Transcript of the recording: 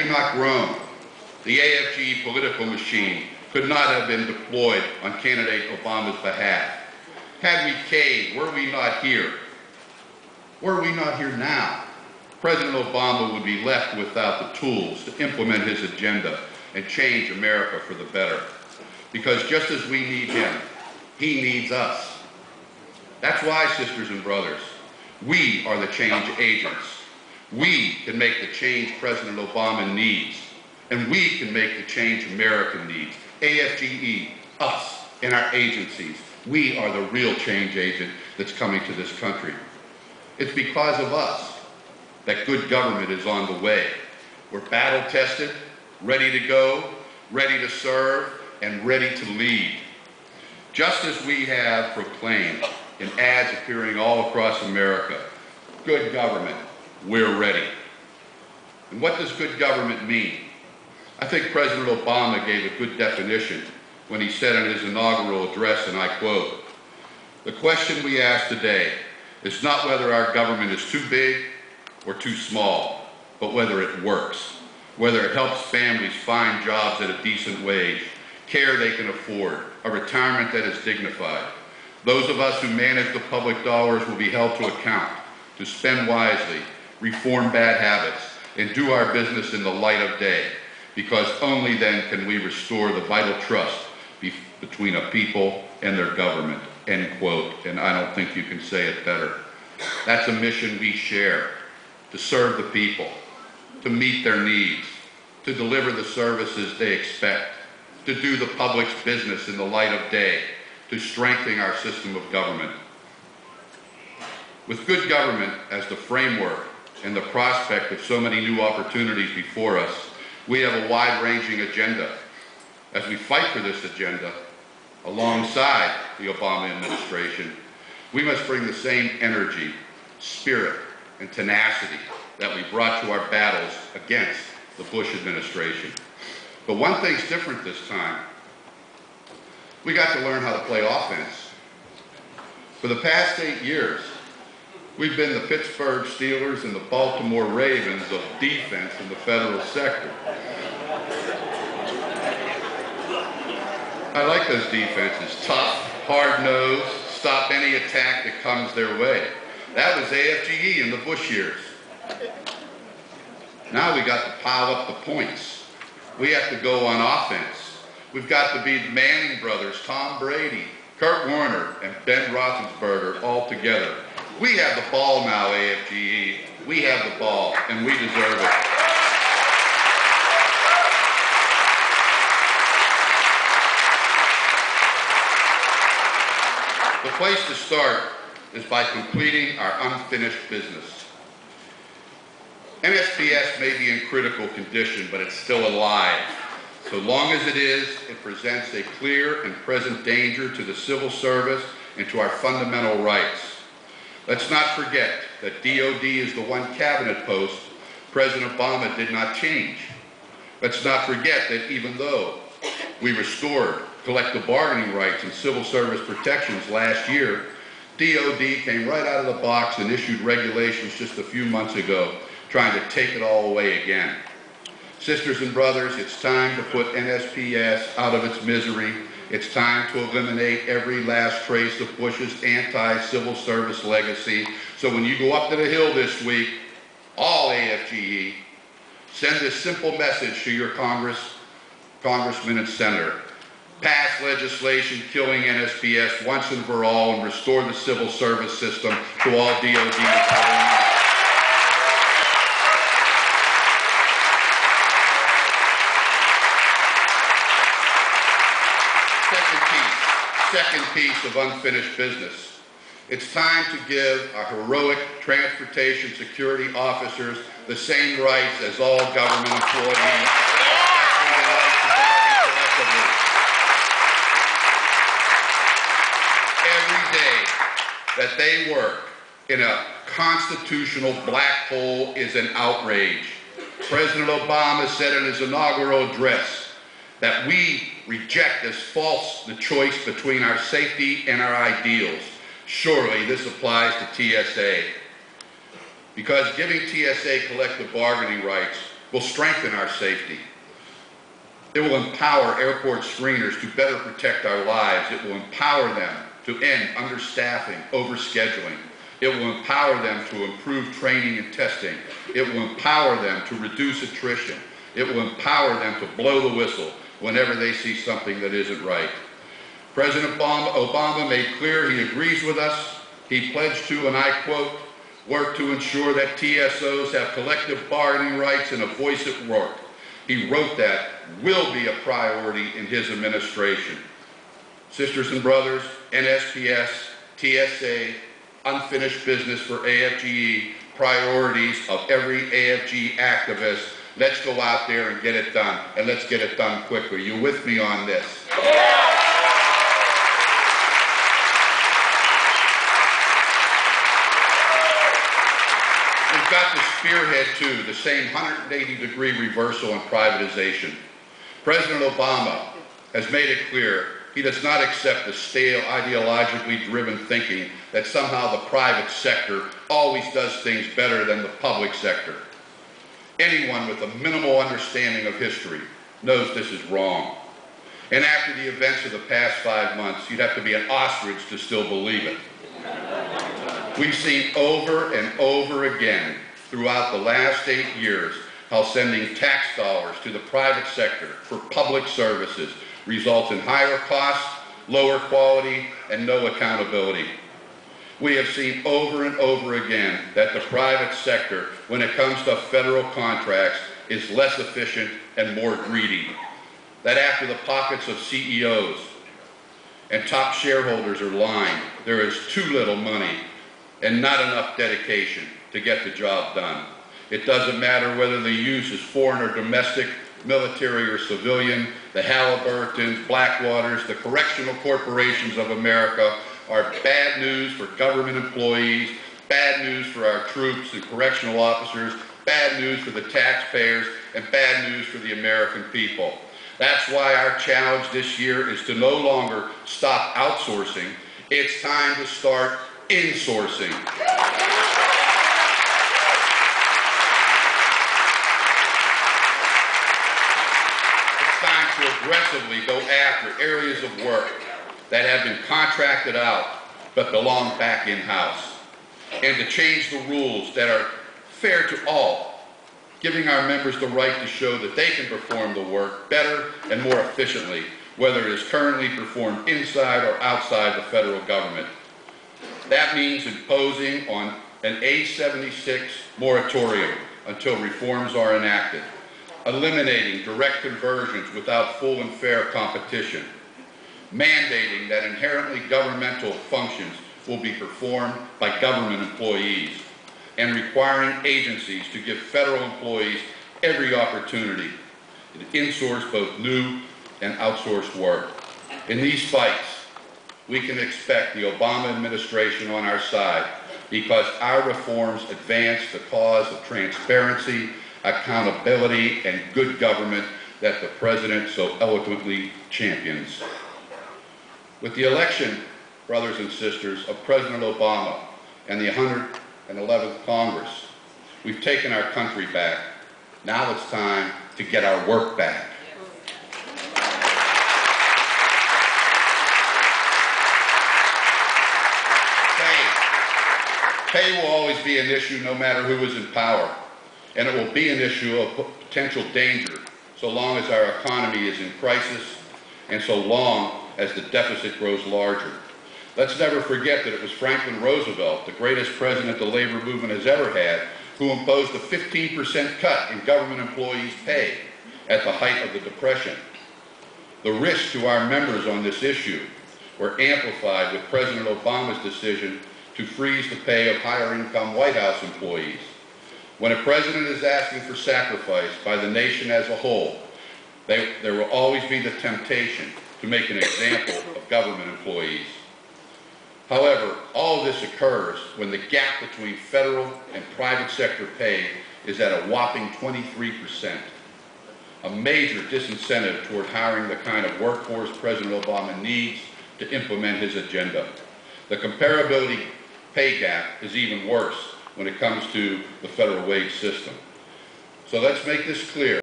not grown, the AFGE political machine could not have been deployed on candidate Obama's behalf. Had we caved, were we not here? Were we not here now, President Obama would be left without the tools to implement his agenda and change America for the better. Because just as we need him, he needs us. That's why, sisters and brothers, we are the change agents. We can make the change President Obama needs, and we can make the change America needs. AFGE, us, and our agencies, we are the real change agent that's coming to this country. It's because of us that good government is on the way. We're battle-tested, ready to go, ready to serve, and ready to lead. Just as we have proclaimed in ads appearing all across America, good government, we're ready. And what does good government mean? I think President Obama gave a good definition when he said in his inaugural address, and I quote, "The question we ask today is not whether our government is too big or too small, but whether it works, whether it helps families find jobs at a decent wage, care they can afford, a retirement that is dignified. Those of us who manage the public dollars will be held to account, to spend wisely, reform bad habits, and do our business in the light of day, because only then can we restore the vital trust between a people and their government," end quote. And I don't think you can say it better. That's a mission we share, to serve the people, to meet their needs, to deliver the services they expect, to do the public's business in the light of day, to strengthen our system of government. With good government as the framework and the prospect of so many new opportunities before us, we have a wide-ranging agenda. As we fight for this agenda, alongside the Obama administration, we must bring the same energy, spirit, and tenacity that we brought to our battles against the Bush administration. But one thing's different this time. We got to learn how to play offense. For the past 8 years, we've been the Pittsburgh Steelers and the Baltimore Ravens of defense in the federal sector. I like those defenses, tough, hard-nosed, stop any attack that comes their way. That was AFGE in the Bush years. Now we got to pile up the points. We have to go on offense. We've got to be the Manning brothers, Tom Brady, Kurt Warner, and Ben Roethlisberger all together. We have the ball now, AFGE. We have the ball, and we deserve it. The place to start is by completing our unfinished business. NSPS may be in critical condition, but it's still alive. So long as it is, it presents a clear and present danger to the civil service and to our fundamental rights. Let's not forget that DOD is the one cabinet post President Obama did not change. Let's not forget that even though we restored collective bargaining rights and civil service protections last year, DOD came right out of the box and issued regulations just a few months ago trying to take it all away again. Sisters and brothers, it's time to put NSPS out of its misery. It's time to eliminate every last trace of Bush's anti-civil service legacy. So when you go up to the Hill this week, all AFGE, send this simple message to your congressman and senator. Pass legislation killing NSPS once and for all and restore the civil service system to all DOD. Second piece of unfinished business. It's time to give our heroic transportation security officers the same rights as all government employees, especially the right to bargain collectively. Every day that they work in a constitutional black hole is an outrage. President Obama said in his inaugural address that we reject as false the choice between our safety and our ideals. Surely this applies to TSA. Because giving TSA collective bargaining rights will strengthen our safety. It will empower airport screeners to better protect our lives. It will empower them to end understaffing, overscheduling. It will empower them to improve training and testing. It will empower them to reduce attrition. It will empower them to blow the whistle whenever they see something that isn't right. President Obama made clear he agrees with us. He pledged to, and I quote, work to ensure that TSOs have collective bargaining rights and a voice at work. He wrote that will be a priority in his administration. Sisters and brothers, NSPS, TSA, unfinished business for AFGE, priorities of every AFGE activist. Let's go out there and get it done, and let's get it done quickly. You with me on this? We've got to spearhead, too, the same 180-degree reversal in privatization. President Obama has made it clear he does not accept the stale, ideologically driven thinking that somehow the private sector always does things better than the public sector. Anyone with a minimal understanding of history knows this is wrong. And after the events of the past 5 months, you'd have to be an ostrich to still believe it. We've seen over and over again throughout the last 8 years how sending tax dollars to the private sector for public services results in higher costs, lower quality, and no accountability. We have seen over and over again that the private sector, when it comes to federal contracts, is less efficient and more greedy. That after the pockets of CEOs and top shareholders are lined, there is too little money and not enough dedication to get the job done. It doesn't matter whether the use is foreign or domestic, military or civilian, the Halliburtons, Blackwaters, the correctional corporations of America are bad news for government employees, bad news for our troops and correctional officers, bad news for the taxpayers, and bad news for the American people. That's why our challenge this year is to no longer stop outsourcing. It's time to start insourcing. It's time to aggressively go after areas of work that have been contracted out but belong back in-house, and to change the rules that are fair to all, giving our members the right to show that they can perform the work better and more efficiently, whether it is currently performed inside or outside the federal government. That means imposing on an A76 moratorium until reforms are enacted, eliminating direct conversions without full and fair competition, mandating that inherently governmental functions will be performed by government employees, and requiring agencies to give federal employees every opportunity to insource both new and outsourced work. In these fights, we can expect the Obama administration on our side because our reforms advance the cause of transparency, accountability, and good government that the President so eloquently champions. With the election, brothers and sisters, of President Obama and the 111th Congress, we've taken our country back. Now it's time to get our work back. Pay will always be an issue no matter who is in power, and it will be an issue of potential danger so long as our economy is in crisis and so long as the deficit grows larger. Let's never forget that it was Franklin Roosevelt, the greatest president the labor movement has ever had, who imposed a 15% cut in government employees' pay at the height of the Depression. The risks to our members on this issue were amplified with President Obama's decision to freeze the pay of higher-income White House employees. When a president is asking for sacrifice by the nation as a whole, there will always be the temptation to make an example of government employees. However, all of this occurs when the gap between federal and private sector pay is at a whopping 23%, a major disincentive toward hiring the kind of workforce President Obama needs to implement his agenda. The comparability pay gap is even worse when it comes to the federal wage system. So let's make this clear.